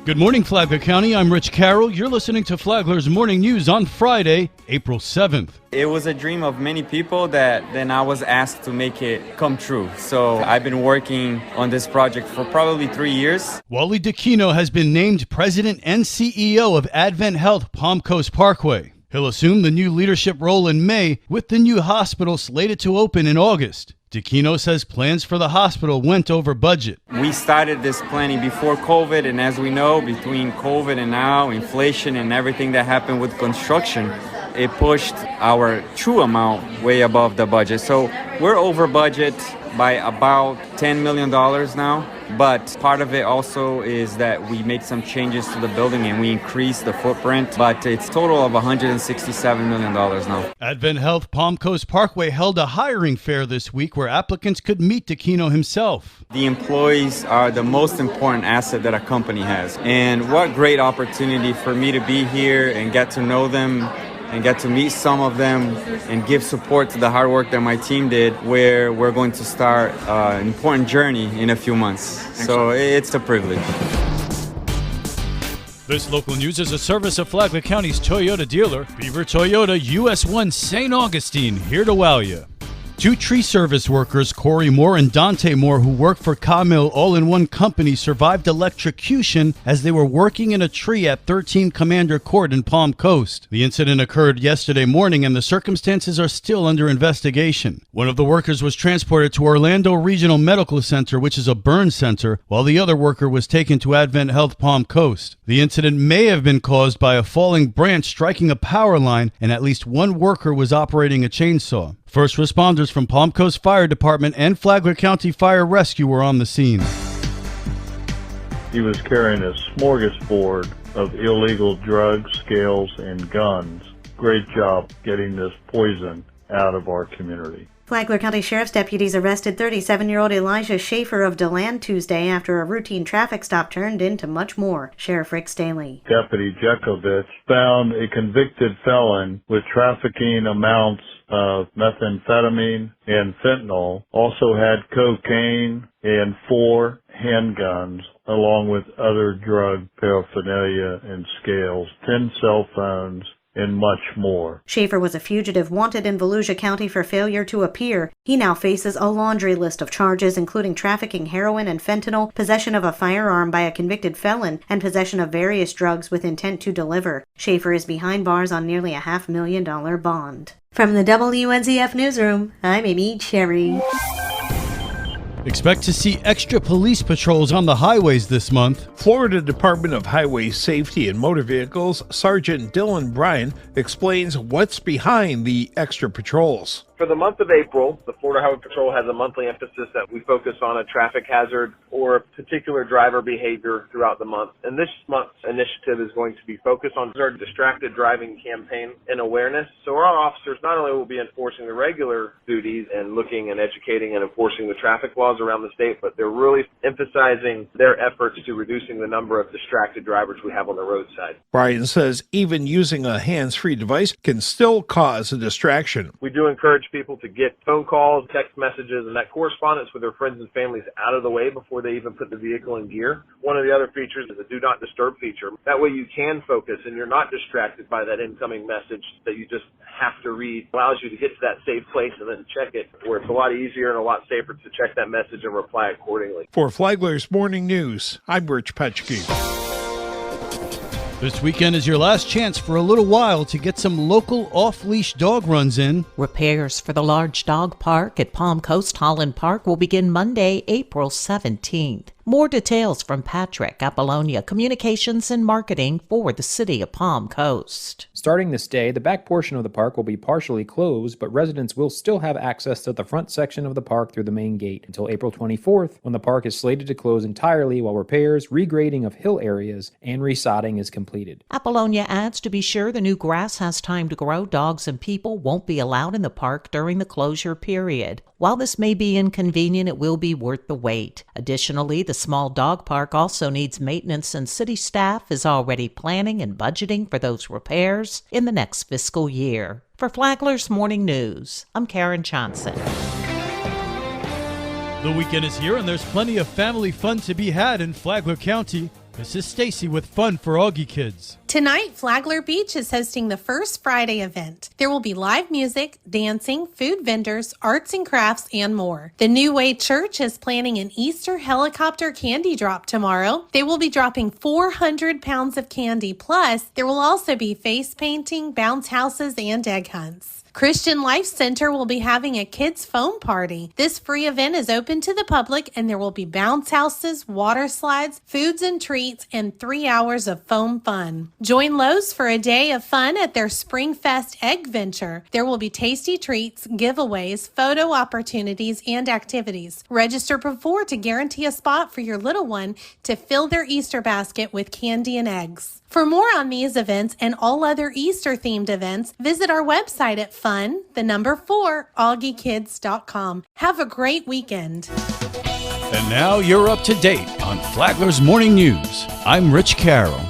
Good morning, Flagler County. I'm Rich Carroll. You're listening to Flagler's Morning News on Friday, April 7th. It was a dream of many people that then I was asked to make it come true. So I've been working on this project for probably 3 years. Wally DeCino has been named president and CEO of Advent Health Palm Coast Parkway. He'll assume the new leadership role in May with the new hospital slated to open in August. DeCino says plans for the hospital went over budget. We started this planning before COVID, and as we know, between COVID and now, inflation and everything that happened with construction, it pushed our true amount way above the budget. So we're over budget by about $10 million now. But part of it also is that we made some changes to the building and we increased the footprint. But it's a total of $167 million now. Advent Health Palm Coast Parkway held a hiring fair this week where applicants could meet DeCino himself. The employees are the most important asset that a company has. And what great opportunity for me to be here and get to know them and get to meet some of them and give support to the hard work that my team did, where we're going to start an important journey in a few months. So it's a privilege. This local news is a service of Flagler County's Toyota dealer, Beaver Toyota, US 1 St. Augustine, here to wow you. Two tree service workers, Corey Moore and Dante Moore, who work for Camil All-in-One Company, survived electrocution as they were working in a tree at 13 Commander Court in Palm Coast. The incident occurred yesterday morning and the circumstances are still under investigation. One of the workers was transported to Orlando Regional Medical Center, which is a burn center, while the other worker was taken to Advent Health Palm Coast. The incident may have been caused by a falling branch striking a power line, and at least one worker was operating a chainsaw. First responders from Palm Coast Fire Department and Flagler County Fire Rescue were on the scene. He was carrying a smorgasbord of illegal drugs, scales, and guns. Great job getting this poison out of our community. Flagler County Sheriff's deputies arrested 37-year-old Elijah Schaefer of DeLand Tuesday after a routine traffic stop turned into much more. Sheriff Rick Staley. Deputy Jekovich found a convicted felon with trafficking amounts of methamphetamine and fentanyl, also had cocaine and 4 handguns, along with other drug paraphernalia and scales, 10 cell phones, and much more. Schaefer was a fugitive wanted in Volusia County for failure to appear. He now faces a laundry list of charges, including trafficking heroin and fentanyl, possession of a firearm by a convicted felon, and possession of various drugs with intent to deliver. Schaefer is behind bars on nearly a $500,000 bond. From the WNZF Newsroom, I'm Amy Cherry. Expect to see extra police patrols on the highways this month. Florida Department of Highway Safety and Motor Vehicles Sergeant Dylan Bryan explains what's behind the extra patrols. For the month of April, the Florida Highway Patrol has a monthly emphasis that we focus on a traffic hazard or a particular driver behavior throughout the month. And this month's initiative is going to be focused on our distracted driving campaign and awareness. So our officers not only will be enforcing the regular duties and looking and educating and enforcing the traffic laws around the state, but they're really emphasizing their efforts to reducing the number of distracted drivers we have on the roadside. Bryan says even using a hands-free device can still cause a distraction. We do encourage people to get phone calls, text messages, and that correspondence with their friends and families out of the way before they even put the vehicle in gear. One of the other features is a do not disturb feature. That way you can focus and you're not distracted by that incoming message that you just have to read. It allows you to get to that safe place and then check it, where it's a lot easier and a lot safer to check that message and reply accordingly. For Flagler's Morning News, I'm Rich Petchke. This weekend is your last chance for a little while to get some local off-leash dog runs in. Repairs for the large dog park at Palm Coast Holland Park will begin Monday, April 17th. More details from Patrick Apollonia, Communications and Marketing for the City of Palm Coast. Starting this day, the back portion of the park will be partially closed, but residents will still have access to the front section of the park through the main gate until April 24th, when the park is slated to close entirely while repairs, regrading of hill areas, and resodding is completed. Apollonia adds to be sure the new grass has time to grow, dogs and people won't be allowed in the park during the closure period. While this may be inconvenient, it will be worth the wait. Additionally, the small dog park also needs maintenance, and city staff is already planning and budgeting for those repairs in the next fiscal year. For Flagler's Morning News, I'm Karen Johnson. The weekend is here and there's plenty of family fun to be had in Flagler County. This is Stacy with Fun for Augie Kids. Tonight, Flagler Beach is hosting the First Friday event. There will be live music, dancing, food vendors, arts and crafts, and more. The New Way Church is planning an Easter helicopter candy drop tomorrow. They will be dropping 400 pounds of candy, plus there will also be face painting, bounce houses, and egg hunts. Christian Life Center will be having a kids' foam party. This free event is open to the public, and there will be bounce houses, water slides, foods and treats, and 3 hours of foam fun. Join Lowe's for a day of fun at their Springfest Egg Venture. There will be tasty treats, giveaways, photo opportunities, and activities. Register before to guarantee a spot for your little one to fill their Easter basket with candy and eggs. For more on these events and all other Easter-themed events, visit our website at fun4augiekids.com. Have a great weekend. And now you're up to date on Flagler's Morning News. I'm Rich Carroll.